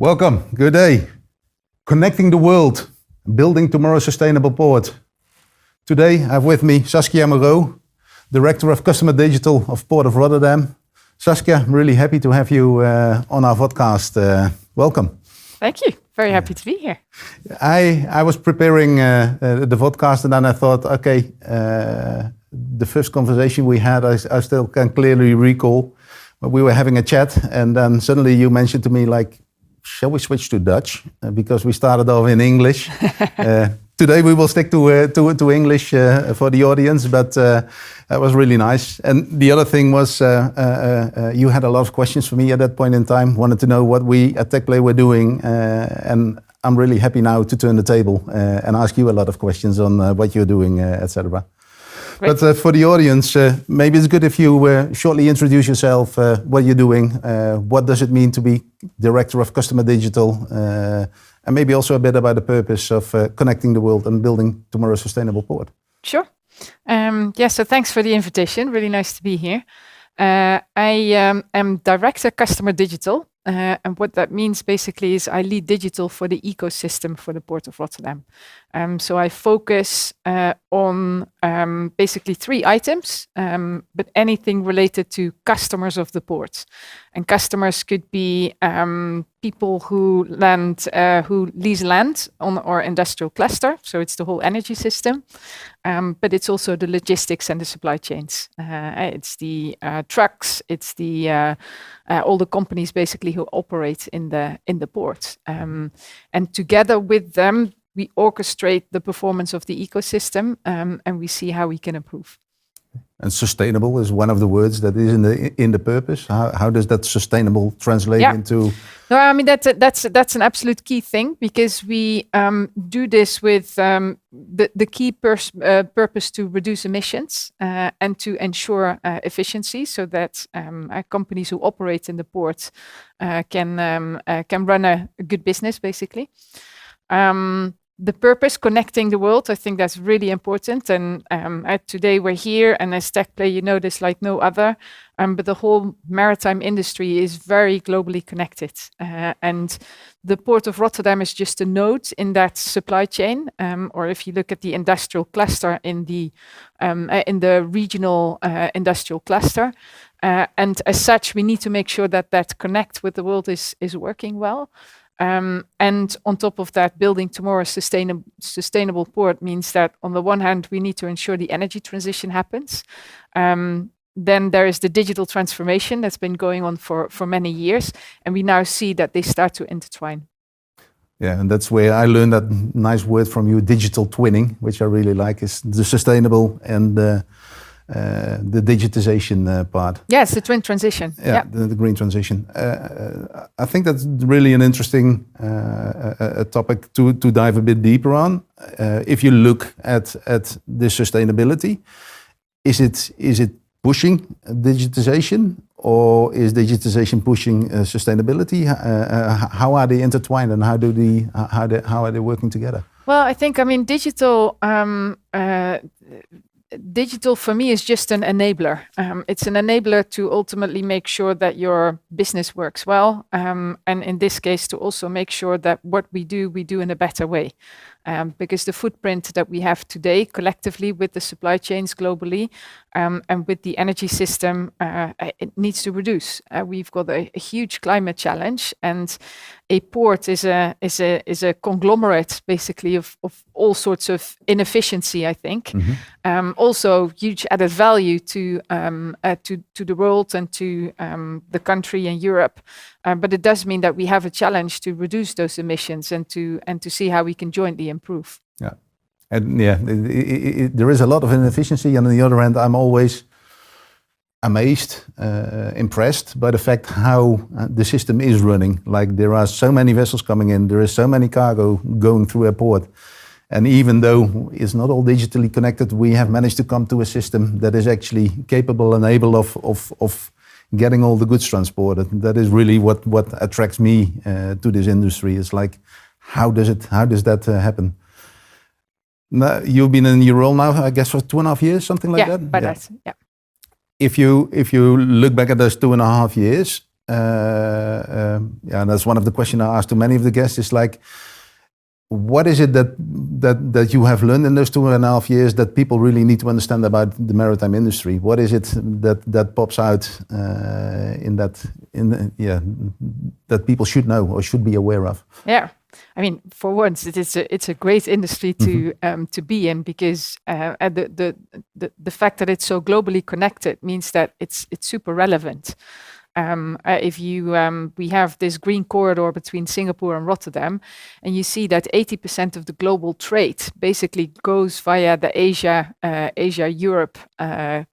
Welcome, good day. Connecting the world, building tomorrow's sustainable port. Today I have with me Saskia Mureau, Director of Customer Digital of Port of Rotterdam. Saskia, I'm really happy to have you on our Vodcast. Welcome. Thank you. Very happy to be here. I was preparing the Vodcast and then I thought, okay, the first conversation we had, I still can clearly recall. We were having a chat and then suddenly you mentioned to me like, shall we switch to Dutch? Because we started off in English. Today we will stick to English for the audience, but that was really nice. And the other thing was you had a lot of questions for me at that point in time, wanted to know what we at Teqplay were doing. And I'm really happy now to turn the table and ask you a lot of questions on what you're doing, etc. But for the audience, maybe it's good if you shortly introduce yourself, what you're doing, what does it mean to be Director of Customer Digital, and maybe also a bit about the purpose of connecting the world and building tomorrow's sustainable port. Sure. So thanks for the invitation. Really nice to be here. I am Director Customer Digital. And what that means basically is I lead digital for the ecosystem for the Port of Rotterdam. So I focus on basically 3 items, but anything related to customers of the port. And customers could be people who lease land on our industrial cluster. So it's the whole energy system, but it's also the logistics and the supply chains. It's the trucks, it's the all the companies basically who operate in the port. And together with them, we orchestrate the performance of the ecosystem, and we see how we can improve. And sustainable is one of the words that is in the purpose. How does that sustainable translate into? No, I mean that's an absolute key thing, because we do this with the key purpose to reduce emissions and to ensure efficiency, so that companies who operate in the port can run a good business, basically. The purpose, connecting the world, I think that's really important. And today we're here, and as Teqplay, you know this like no other. But the whole maritime industry is very globally connected. And the Port of Rotterdam is just a node in that supply chain. Or if you look at the industrial cluster in the regional industrial cluster. And as such, we need to make sure that connect with the world is working well. And on top of that, building tomorrow's sustainable port means that on the one hand, we need to ensure the energy transition happens. Then there is the digital transformation that's been going on for many years. And we now see that they start to intertwine. Yeah, and that's where I learned that nice word from you, digital twinning, which I really like, is the sustainable and the digitization part. Yeah, it's the twin transition. Yeah. The green transition. I think that's really an interesting topic to dive a bit deeper on. If you look at the sustainability, is it pushing digitization, or is digitization pushing sustainability? How are they intertwined, and how are they working together? Well, I think digital for me is just an enabler. It's an enabler to ultimately make sure that your business works well. And in this case, to also make sure that what we do in a better way. Because the footprint that we have today collectively with the supply chains globally and with the energy system, it needs to reduce. We've got a huge climate challenge, and a port is a conglomerate basically of all sorts of inefficiency, I think. Mm-hmm. Also huge added value to the world and to the country and Europe. But it does mean that we have a challenge to reduce those emissions and to see how we can jointly improve. Yeah, and there is a lot of inefficiency, and on the other hand, I'm always amazed, impressed by the fact how the system is running. Like there are so many vessels coming in, there is so many cargo going through a port, and even though it's not all digitally connected, we have managed to come to a system that is actually capable and able of getting all the goods transported. That is really what attracts me to this industry. It's like, how does that happen? Now, you've been in your role now, I guess, for 2.5 years, something like that? Yeah. If you look back at those 2.5 years, yeah, and that's one of the questions I ask to many of the guests. Is like, what is it that you have learned in those 2.5 years that people really need to understand about the maritime industry? What is it that pops out that people should know or should be aware of? Yeah, I mean, for once, it's a great industry to be in, because the fact that it's so globally connected means that it's super relevant. We have this green corridor between Singapore and Rotterdam, and you see that 80% of the global trade basically goes via the Asia-Europe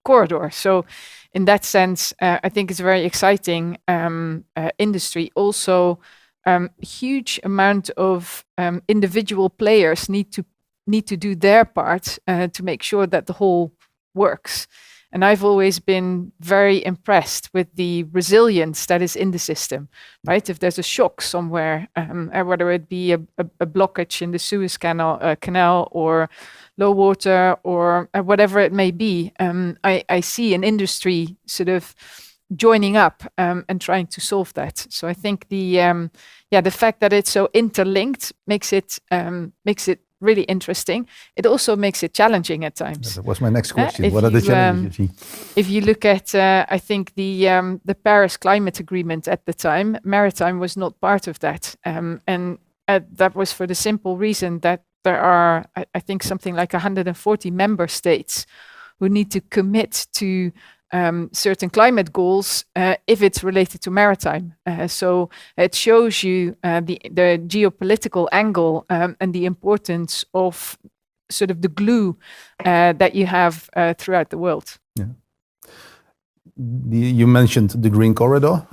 corridor. So in that sense, I think it's a very exciting industry. Also, huge amount of individual players need to do their part to make sure that the whole works. And I've always been very impressed with the resilience that is in the system, right? If there's a shock somewhere, whether it be a blockage in the Suez Canal or low water or whatever it may be, I see an industry sort of joining up and trying to solve that. So I think the fact that it's so interlinked makes it really interesting. It also makes it challenging at times. That was my next question. What are the challenges you see? If you look at, I think the Paris Climate Agreement at the time, maritime was not part of that, and that was for the simple reason that there are, I think, something like 140 member states who need to commit to certain climate goals if it's related to maritime. So it shows you the geopolitical angle and the importance of sort of the glue that you have throughout the world. Yeah. You mentioned the green corridor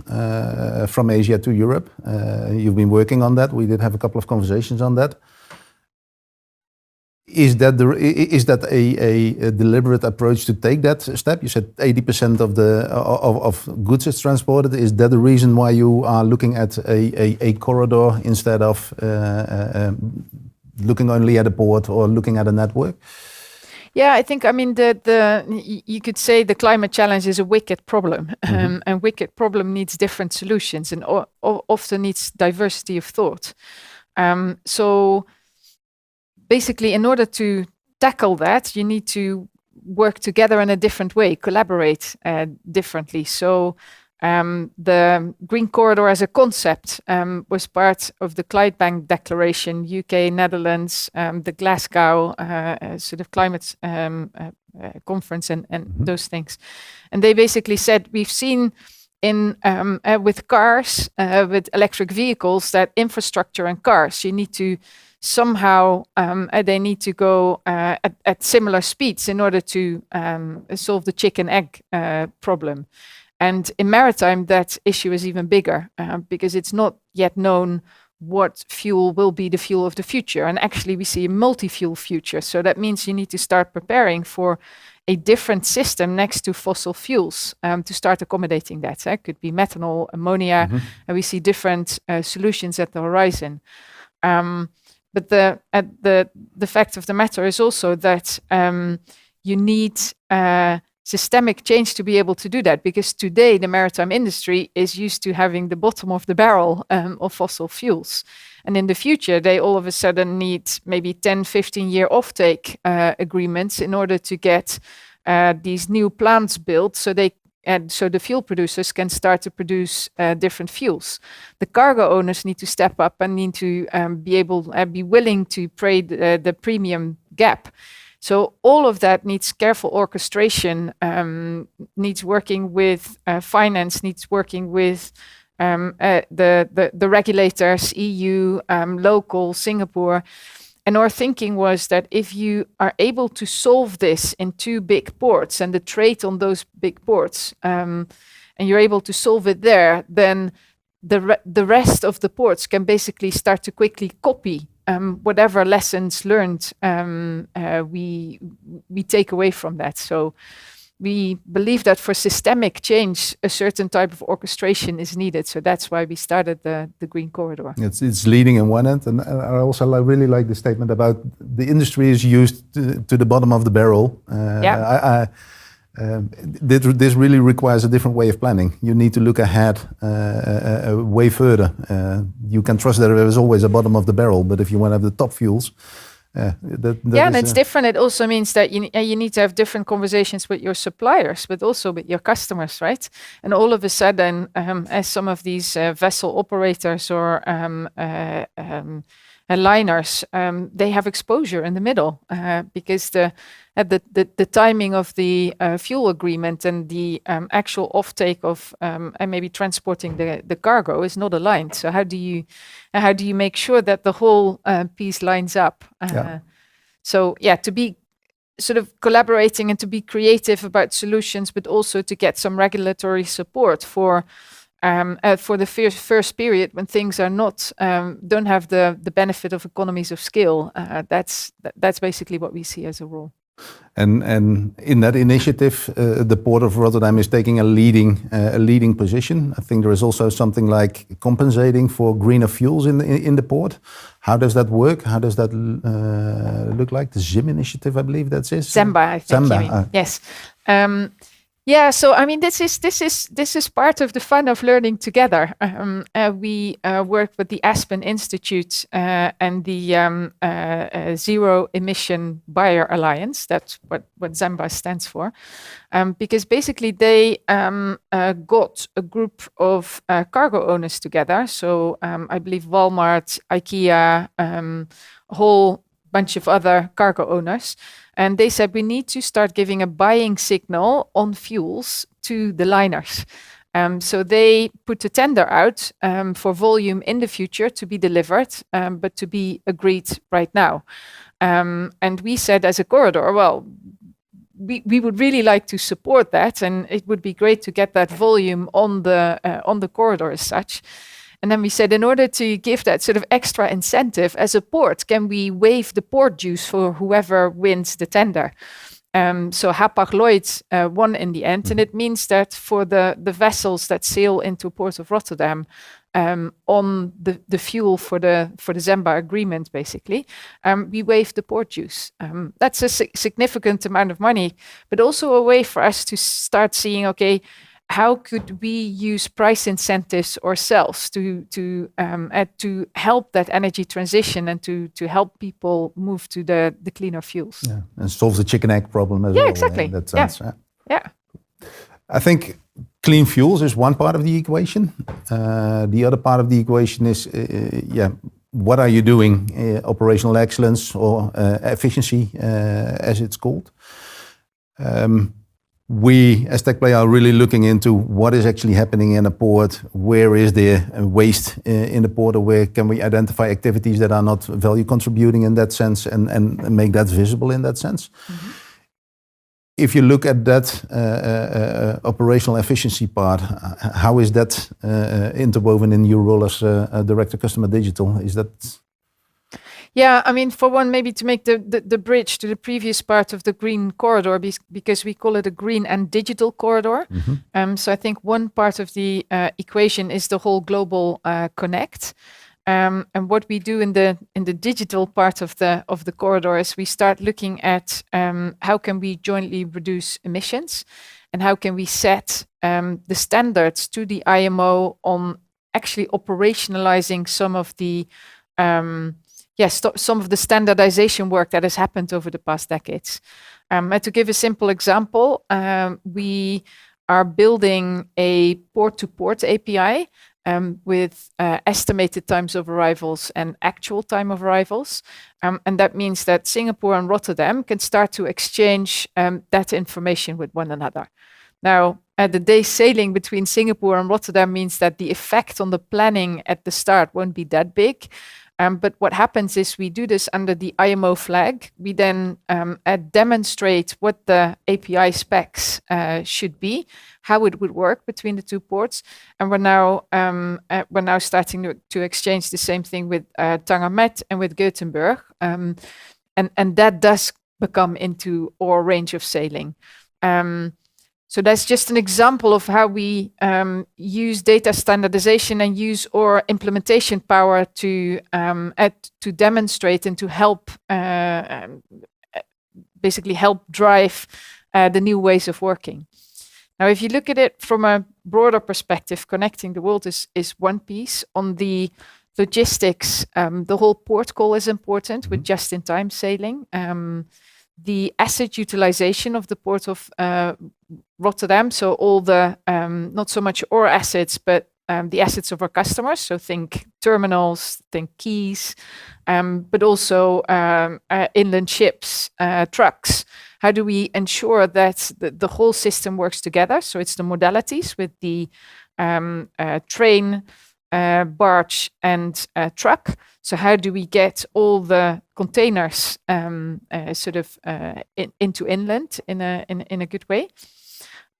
from Asia to Europe. You've been working on that. We did have a couple of conversations on that. Is that a deliberate approach to take that step? You said 80% of goods is transported. Is that the reason why you are looking at a corridor instead of looking only at a port or looking at a network? Yeah, I think, I mean, you could say the climate challenge is a wicked problem, and wicked problem needs different solutions and often needs diversity of thought. So basically, in order to tackle that, you need to work together in a different way, collaborate differently. So the Green Corridor as a concept was part of the Clydebank Declaration, UK, Netherlands, the Glasgow sort of climate conference and those things. And they basically said, we've seen with cars, with electric vehicles, that infrastructure and cars, you need to somehow they need to go at similar speeds in order to solve the chicken egg problem. And in maritime, that issue is even bigger because it's not yet known what fuel will be the fuel of the future. And actually, we see a multi-fuel future. So that means you need to start preparing for a different system next to fossil fuels to start accommodating that. It could be methanol, ammonia, and we see different solutions at the horizon. But the fact of the matter is also that you need systemic change to be able to do that, because today the maritime industry is used to having the bottom of the barrel of fossil fuels. And in the future, they all of a sudden need maybe 10, 15-year offtake agreements in order to get these new plants built so the fuel producers can start to produce different fuels. The cargo owners need to step up and need to be willing to pay the premium gap. So all of that needs careful orchestration, needs working with finance, needs working with the regulators, EU, local, Singapore. And our thinking was that if you are able to solve this in two big ports and the trade on those big ports, and you're able to solve it there, then the rest of the ports can basically start to quickly copy whatever lessons learned we take away from that. So we believe that for systemic change, a certain type of orchestration is needed. So that's why we started the Green Corridor. It's leading in one end, and I also really like the statement about the industry is used to the bottom of the barrel. This really requires a different way of planning. You need to look ahead way further. You can trust that there is always a bottom of the barrel, but if you want to have the top fuels, and it's different. It also means that you need to have different conversations with your suppliers, but also with your customers, right? And all of a sudden, as some of these vessel operators or liners, they have exposure in the middle because the timing of the fuel agreement and the actual offtake of and maybe transporting the cargo is not aligned. So how do you make sure that the whole piece lines up? So to be sort of collaborating and to be creative about solutions, but also to get some regulatory support for the first period when things are not don't have the benefit of economies of scale. That's basically what we see as a role. And in that initiative, the Port of Rotterdam is taking a leading position. I think there is also something like compensating for greener fuels in the port. How does that work? How does that look like? The ZIM initiative, I believe that's it. ZEMBA, I think you mean. Yes. So I mean, this is part of the fun of learning together. We work with the Aspen Institute and the Zero Emission Buyer Alliance. That's what ZEMBA stands for, because basically they got a group of cargo owners together. So I believe Walmart, IKEA, a whole bunch of other cargo owners. And they said, we need to start giving a buying signal on fuels to the liners. So they put a tender out for volume in the future to be delivered, but to be agreed right now. And we said as a corridor, well, we would really like to support that. And it would be great to get that volume on the corridor as such. And then we said, in order to give that sort of extra incentive as a port, can we waive the port dues for whoever wins the tender? So Hapag-Lloyd won in the end. And it means that for the vessels that sail into Port of Rotterdam on the fuel for the ZEMBA agreement, basically, we waive the port dues. That's a significant amount of money, but also a way for us to start seeing, okay, how could we use price incentives ourselves to help that energy transition and to help people move to the cleaner fuels? Yeah, and solve the chicken egg problem as well. Yeah, exactly. In that sense. Yeah. I think clean fuels is one part of the equation. The other part of the equation is, what are you doing? Operational excellence or efficiency, as it's called. We, as Teqplay, are really looking into what is actually happening in a port. Where is there waste in the port, or where can we identify activities that are not value contributing in that sense and make that visible in that sense? Mm-hmm. If you look at that operational efficiency part, how is that interwoven in your role as Director Customer Digital? Is that... Yeah, I mean, for one, maybe to make the bridge to the previous part of the green corridor, because we call it a green and digital corridor. Mm-hmm. So I think one part of the equation is the whole global connect. And what we do in the digital part of the corridor is we start looking at how can we jointly reduce emissions, and how can we set the standards to the IMO on actually operationalizing some of the some of the standardization work that has happened over the past decades. And to give a simple example, we are building a port-to-port API with estimated times of arrivals and actual time of arrivals. And that means that Singapore and Rotterdam can start to exchange that information with one another. Now, the day sailing between Singapore and Rotterdam means that the effect on the planning at the start won't be that big. But what happens is we do this under the IMO flag. We then demonstrate what the API specs should be, how it would work between the two ports, and we're now starting to exchange the same thing with Tangermet and with Gothenburg, and that does become into our range of sailing. So that's just an example of how we use data standardization and use our implementation power to demonstrate and to help basically help drive the new ways of working. Now, if you look at it from a broader perspective, connecting the world is one piece. On the logistics, the whole port call is important with just-in-time sailing. The asset utilization of the Port of Rotterdam, so all the, not so much our assets, but the assets of our customers. So think terminals, think quays, but also inland ships, trucks. How do we ensure that the whole system works together? So it's the modalities with the train, barge, and truck. So how do we get all the containers into inland in a good way?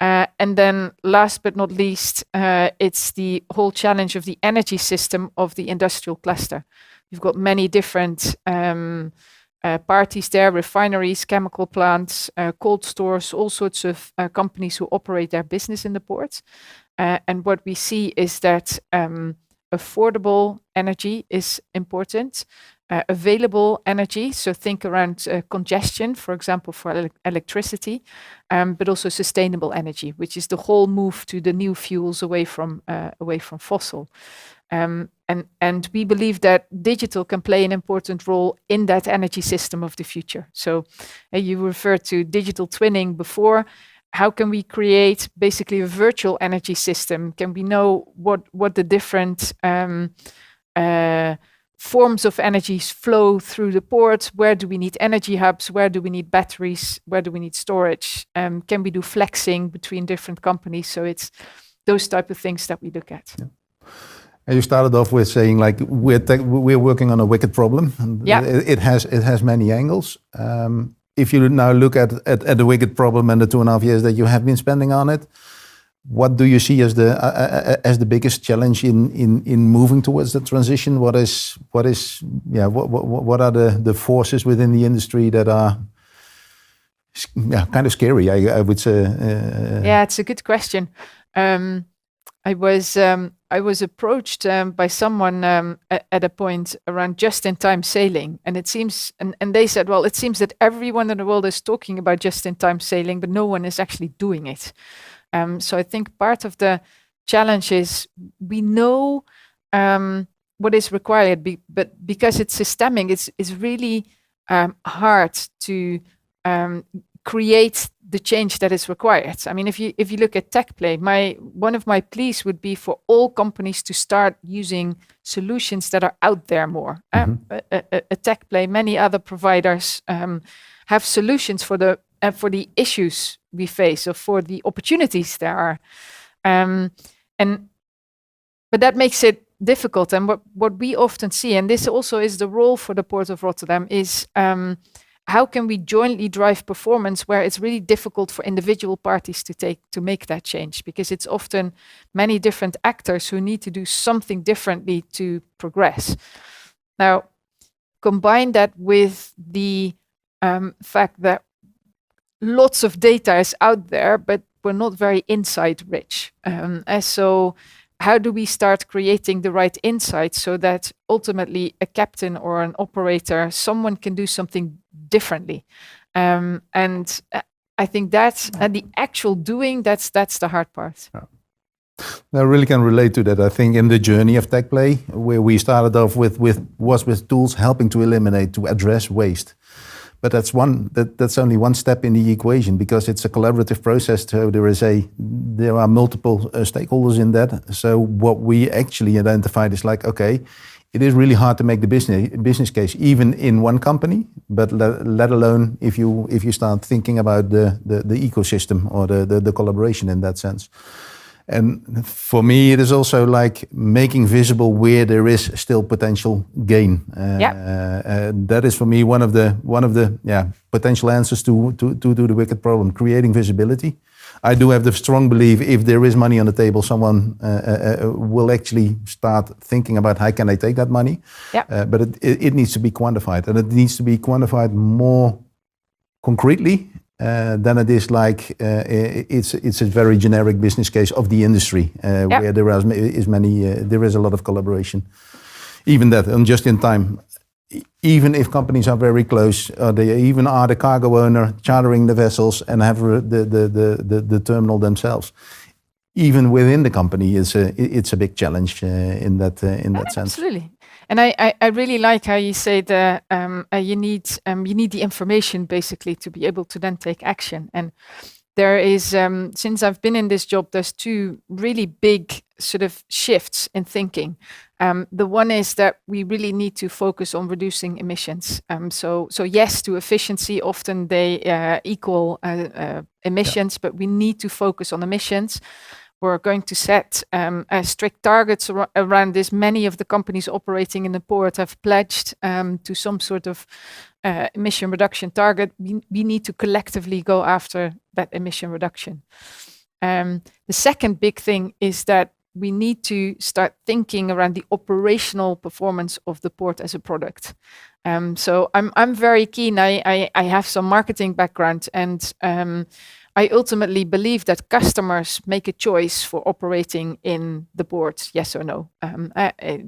And then last but not least, it's the whole challenge of the energy system of the industrial cluster. You've got many different parties there, refineries, chemical plants, cold stores, all sorts of companies who operate their business in the port. And what we see is that affordable energy is important, available energy, so think around congestion, for example, for electricity, but also sustainable energy, which is the whole move to the new fuels away from fossil. And we believe that digital can play an important role in that energy system of the future. So you referred to digital twinning before. How can we create basically a virtual energy system? Can we know what the different forms of energies flow through the port? Where do we need energy hubs? Where do we need batteries? Where do we need storage? Can we do flexing between different companies? So it's those type of things that we look at. Yeah. And you started off with saying like we're working on a wicked problem. And it has many angles. If you now look at the wicked problem and the 2.5 years that you have been spending on it, what do you see as the biggest challenge in moving towards the transition? What are the forces within the industry that are kind of scary? I would say. Yeah, it's a good question. I was approached by someone at a point around just-in-time sailing, and it seems, and they said, well, it seems that everyone in the world is talking about just-in-time sailing, but no one is actually doing it. So I think part of the challenge is we know what is required, but because it's systemic, it's really hard to create the change that is required. I mean, if you look at Teqplay, one of my pleas would be for all companies to start using solutions that are out there more. A Teqplay, many other providers have solutions for the issues we face or for the opportunities there are, but that makes it difficult. And what we often see, and this also is the role for the Port of Rotterdam, is how can we jointly drive performance where it's really difficult for individual parties to make that change, because it's often many different actors who need to do something differently to progress. Now, combine that with the fact that lots of data is out there, but we're not very insight rich. So how do we start creating the right insights so that ultimately a captain or an operator, someone can do something differently? And I think that's the actual doing, that's the hard part. Yeah. I really can relate to that. I think in the journey of Teqplay, where we started off with tools helping to eliminate, to address waste. But that's only one step in the equation, because it's a collaborative process. So there are multiple stakeholders in that. So what we actually identified is like, okay, it is really hard to make the business case even in one company, but let alone if you start thinking about the ecosystem or the collaboration in that sense. And for me, it is also like making visible where there is still potential gain. That is for me one of the potential answers to the wicked problem, creating visibility. I do have the strong belief if there is money on the table, someone will actually start thinking about how can I take that money. But it needs to be quantified, and it needs to be quantified more concretely than it is like it's a very generic business case of the industry where there is a lot of collaboration. Even that, and just in time, even if companies are very close, they even are the cargo owner chartering the vessels and have the terminal themselves. Even within the company, it's a big challenge in that sense. Absolutely. And I really like how you say that you need the information basically to be able to then take action. And there is, since I've been in this job, there's two really big sort of shifts in thinking. The one is that we really need to focus on reducing emissions. So yes, to efficiency, often they equal emissions, but we need to focus on emissions. We're going to set strict targets around this. Many of the companies operating in the port have pledged to some sort of emission reduction target. We need to collectively go after that emission reduction. The second big thing is that we need to start thinking around the operational performance of the port as a product. So I'm very keen. I have some marketing background, and I ultimately believe that customers make a choice for operating in the port, yes or no.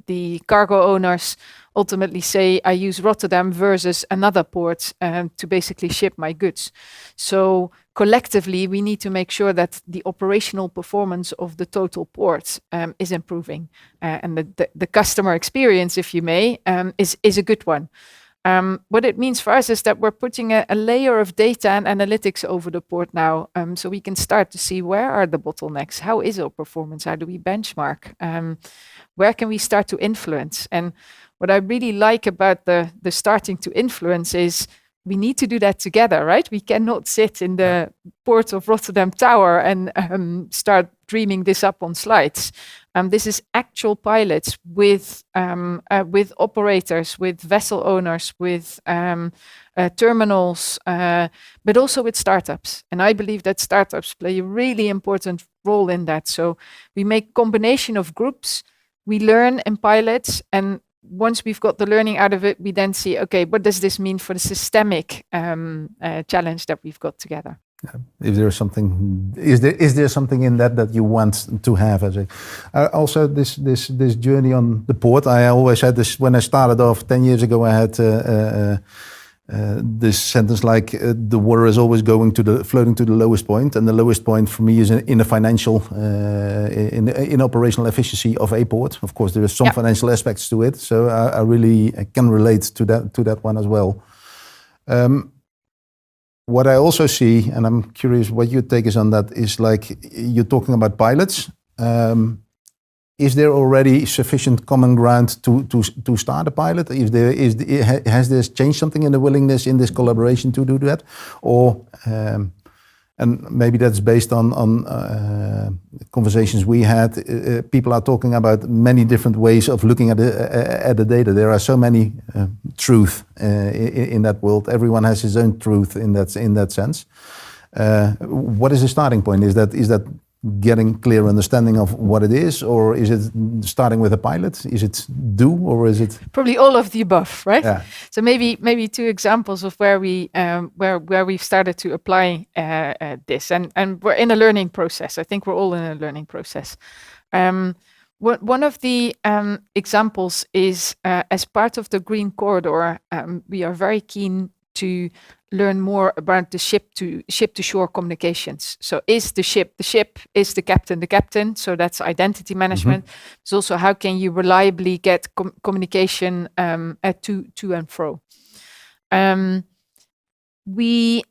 The cargo owners ultimately say, I use Rotterdam versus another port to basically ship my goods. So collectively, we need to make sure that the operational performance of the total port is improving. And the customer experience, if you may, is a good one. What it means for us is that we're putting a layer of data and analytics over the port now, so we can start to see where are the bottlenecks, how is our performance, how do we benchmark, where can we start to influence. And what I really like about the starting to influence is we need to do that together, right? We cannot sit in the Port of Rotterdam tower and start dreaming this up on slides. This is actual pilots with operators, with vessel owners, with terminals, but also with startups. And I believe that startups play a really important role in that. So we make combination of groups, we learn in pilots, and once we've got the learning out of it, we then see, okay, what does this mean for the systemic challenge that we've got together? If there's something, is there something in that you want to have as a also this journey on the port? I always had this when I started off 10 years ago. I had this sentence like the water is always floating to the lowest point, and the lowest point for me is in the financial in operational efficiency of a port. Of course, there is some financial aspects to it, so I really can relate to that one as well. What I also see, and I'm curious what your take is on that, is like you're talking about pilots. Is there already sufficient common ground to start a pilot? Has this changed something in the willingness in this collaboration to do that, or and maybe that's based on conversations we had. People are talking about many different ways of looking at the data. There are so many truth in that world. Everyone has his own truth in that sense. What is the starting point? Is that getting clear understanding of what it is, or is it starting with a pilot? Is it or is it probably all of the above, right? Yeah. So maybe two examples of where we've started to apply this, and we're in a learning process. I think we're all in a learning process. One of the examples is as part of the Green Corridor, we are very keen to learn more about the ship to shore communications. So is the ship, is the captain, so that's identity management. Mm-hmm. It's also how can you reliably get communication to and fro. We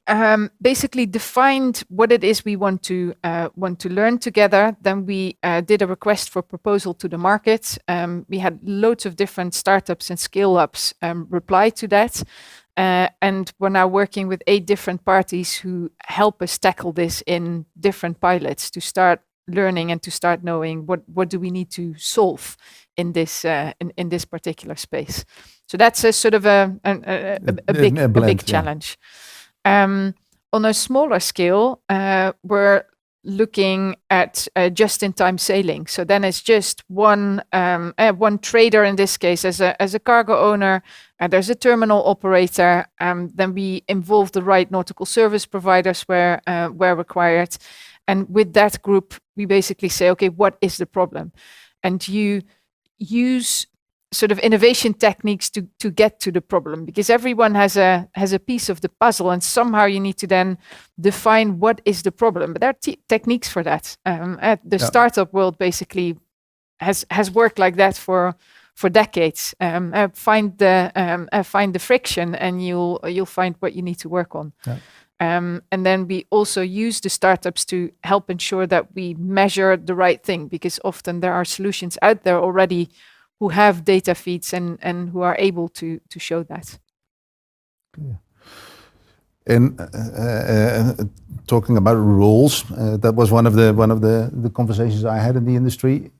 basically defined what it is we want to learn together. Then we did a request for proposal to the market. We had loads of different startups and scale-ups reply to that. And we're now working with 8 different parties who help us tackle this in different pilots to start learning and to start knowing what do we need to solve in this in this particular space. So that's a sort of a big challenge. On a smaller scale, we're looking at just-in-time sailing. So then it's just one trader in this case as a cargo owner. There's a terminal operator. Then we involve the right nautical service providers where required. And with that group, we basically say, okay, what is the problem? And you use sort of innovation techniques to get to the problem, because everyone has a piece of the puzzle, and somehow you need to then define what is the problem. But there are techniques for that. At the startup world basically has worked like that for decades. Find the friction, and you'll find what you need to work on. Yeah. And then we also use the startups to help ensure that we measure the right thing, because often there are solutions out there already who have data feeds and who are able to show that. Yeah. And talking about rules, that was one of the conversations I had in the industry.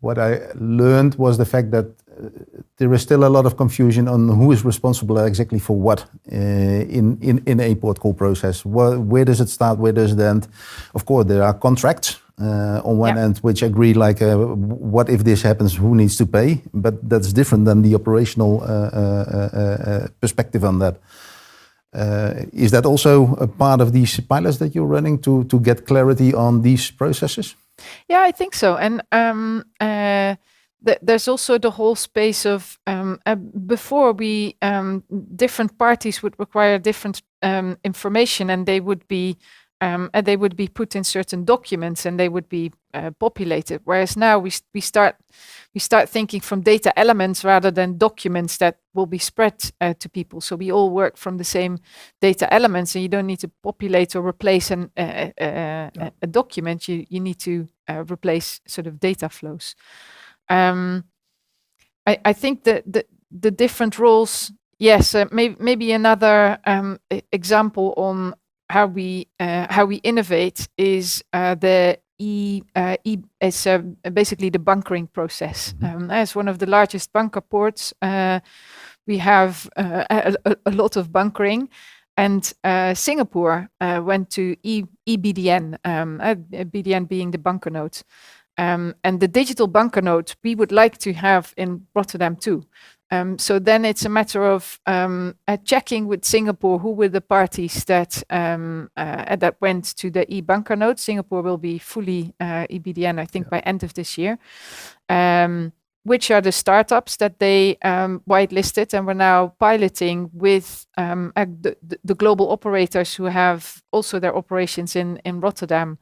What I learned was the fact that there is still a lot of confusion on who is responsible exactly for what in a port call process. Where does it start? Where does it end? Of course, there are contracts on one end which agree like, what if this happens? Who needs to pay? But that's different than the operational perspective on that. Is that also a part of these pilots that you're running to get clarity on these processes? Yeah, I think so. And there's also the whole space of before we different parties would require different information, and they would be put in certain documents, and they would be populated. Whereas now we start thinking from data elements rather than documents that will be spread to people. So we all work from the same data elements, and you don't need to populate or replace a document. You need to replace sort of data flows. I think that the different roles. Yes, maybe another example on how we innovate is the basically the bunkering process. As one of the largest bunker ports, we have a lot of bunkering, and Singapore went to EBDN, BDN being the bunker node. And the digital bunker node we would like to have in Rotterdam too. So then it's a matter of checking with Singapore who were the parties that went to the e-bunker node. Singapore will be fully EBDN, I think, by end of this year. Which are the startups that they whitelisted, and we're now piloting with the global operators who have also their operations in Rotterdam.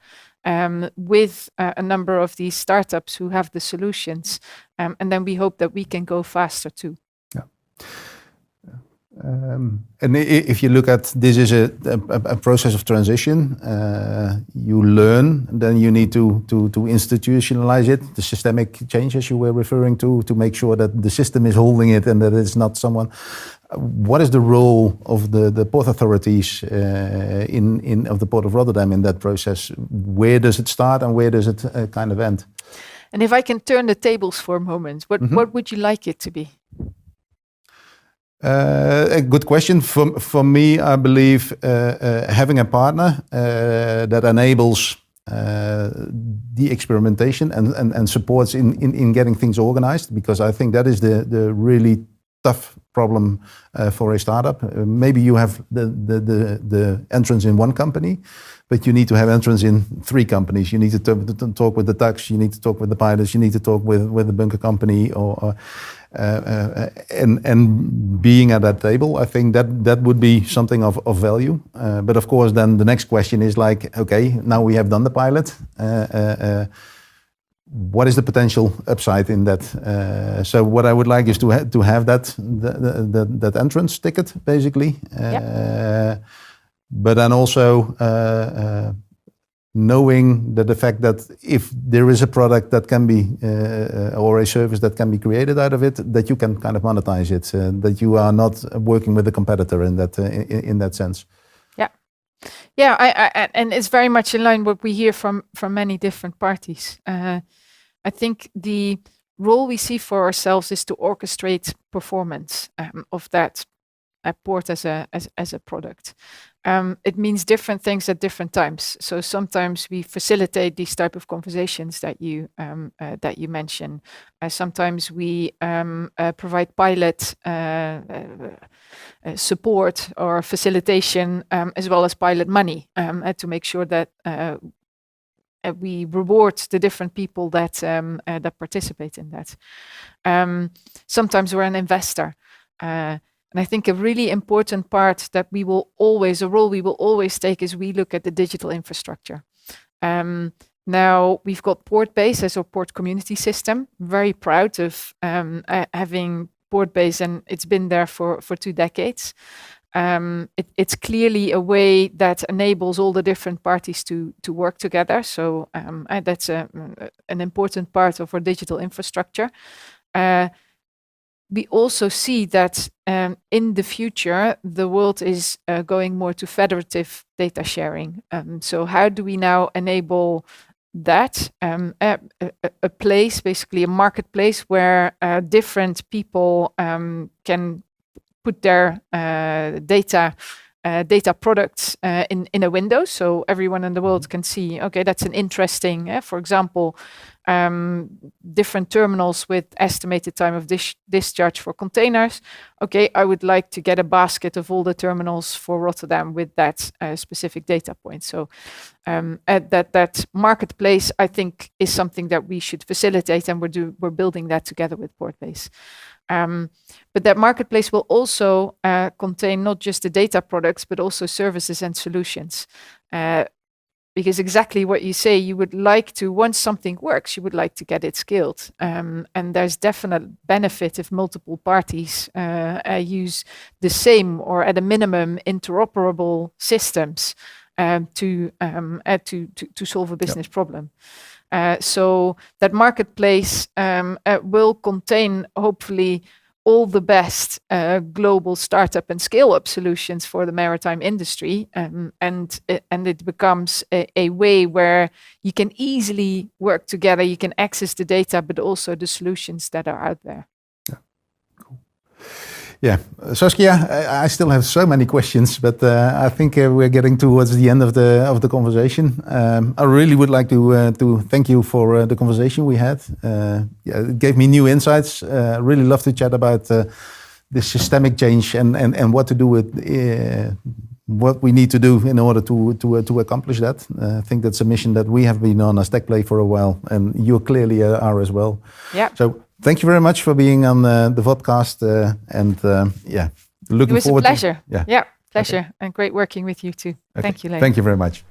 With a number of these startups who have the solutions. And then we hope that we can go faster too. Yeah. And if you look at this is a process of transition, you learn, then you need to institutionalize it, the systemic changes you were referring to make sure that the system is holding it and that it's not someone. What is the role of the port authorities of the Port of Rotterdam in that process? Where does it start and where does it kind of end? And if I can turn the tables for a moment, what would you like it to be? A good question. For me, I believe having a partner that enables the experimentation and supports in getting things organized, because I think that is the really tough problem for a startup. Maybe you have the entrance in one company, but you need to have entrance in 3 companies. You need to talk with the tax, you need to talk with the pilots, you need to talk with the bunker company, and being at that table, I think that would be something of value. But of course, then the next question is like, okay, now we have done the pilot. What is the potential upside in that? So what I would like is to have that entrance ticket, basically. But then also knowing that the fact that if there is a product that can be or a service that can be created out of it, that you can kind of monetize it, that you are not working with a competitor in that sense. Yeah, and it's very much in line what we hear from many different parties. I think the role we see for ourselves is to orchestrate performance of that port as a product. It means different things at different times. So sometimes we facilitate these type of conversations that you mentioned. Sometimes we provide pilot support or facilitation as well as pilot money to make sure that we reward the different people that participate in that. Sometimes we're an investor. And I think a really important part that a role we will always take is we look at the digital infrastructure. Now we've got Portbase as our port community system. Very proud of having Portbase, and it's been there for 2 decades. It's clearly a way that enables all the different parties to work together. So that's an important part of our digital infrastructure. We also see that in the future, the world is going more to federative data sharing. So how do we now enable that? A place, basically a marketplace where different people can put their data products in a window, so everyone in the world can see, okay, that's an interesting, for example, different terminals with estimated time of discharge for containers. Okay, I would like to get a basket of all the terminals for Rotterdam with that specific data point. So that marketplace, I think, is something that we should facilitate, and we're building that together with Portbase. But that marketplace will also contain not just the data products, but also services and solutions. Because exactly what you say, you would like to, once something works, you would like to get it scaled. And there's definite benefit if multiple parties use the same or at a minimum interoperable systems to solve a business problem. So that marketplace will contain, hopefully, all the best global startup and scale-up solutions for the maritime industry, and it becomes a way where you can easily work together. You can access the data, but also the solutions that are out there. Yeah, cool. Yeah, Saskia, I still have so many questions, but I think we're getting towards the end of the conversation. I really would like to thank you for the conversation we had. It gave me new insights. Really love to chat about this systemic change and what to do with what we need to do in order to accomplish that. I think that's a mission that we have been on as Teqplay for a while, and you clearly are as well. Yeah. So thank you very much for being on the Vodcast, and looking forward. It was a pleasure. Yeah, pleasure, okay. And great working with you too. Okay. Thank you, Leen. Thank you very much.